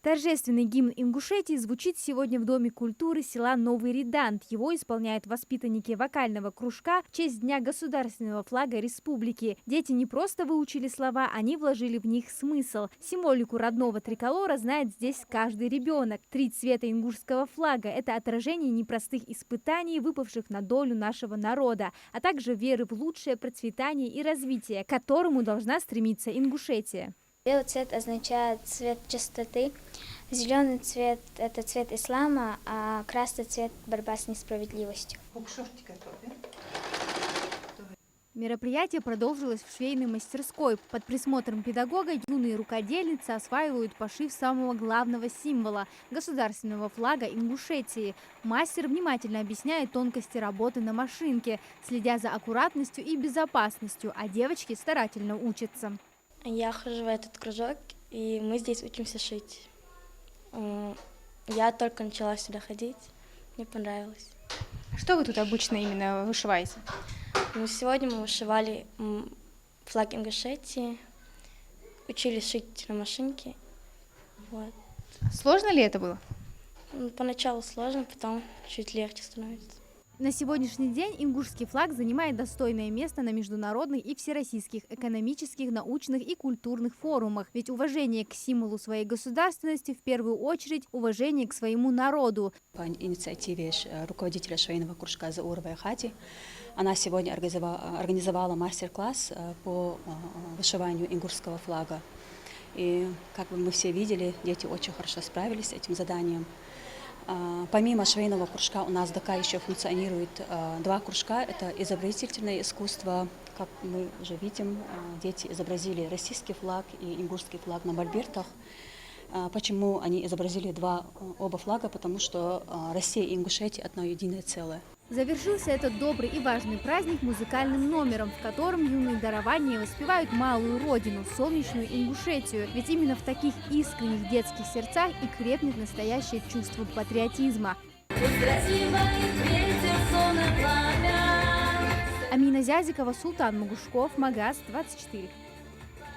Торжественный гимн Ингушетии звучит сегодня в Доме культуры села Новый Редант. Его исполняют воспитанники вокального кружка в честь Дня государственного флага республики. Дети не просто выучили слова, они вложили в них смысл. Символику родного триколора знает здесь каждый ребенок. 3 цвета ингушского флага – это отражение непростых испытаний, выпавших на долю нашего народа, а также веры в лучшее процветание и развитие, к которому должна стремиться Ингушетия. Белый цвет означает цвет чистоты, зеленый цвет – это цвет ислама, а красный цвет – борьба с несправедливостью. Мероприятие продолжилось в швейной мастерской. Под присмотром педагога юные рукодельницы осваивают пошив самого главного символа – государственного флага Ингушетии. Мастер внимательно объясняет тонкости работы на машинке, следя за аккуратностью и безопасностью, а девочки старательно учатся. Я хожу в этот кружок, и мы здесь учимся шить. Я только начала сюда ходить, мне понравилось. Что вы тут обычно именно вышиваете? Сегодня мы вышивали флаг Ингушетии, учились шить на машинке. Вот. Сложно ли это было? Поначалу сложно, потом чуть легче становится. На сегодняшний день ингушский флаг занимает достойное место на международных и всероссийских экономических, научных и культурных форумах. Ведь уважение к символу своей государственности в первую очередь уважение к своему народу. По инициативе руководителя швейного кружка Зауровой Хати она сегодня организовала мастер-класс по вышиванию ингушского флага. И, как мы все видели, дети очень хорошо справились с этим заданием. Помимо швейного кружка у нас в ДК еще функционирует 2 кружка. Это изобразительное искусство. Как мы уже видим, дети изобразили российский флаг и ингушский флаг на мольбертах. Почему они изобразили оба флага? Потому что Россия и Ингушетия одно единое целое. Завершился этот добрый и важный праздник музыкальным номером, в котором юные дарования воспевают малую родину, солнечную Ингушетию. Ведь именно в таких искренних детских сердцах и крепнет настоящее чувство патриотизма. Амина Зязикова, Султан Магушков, Магаз 24.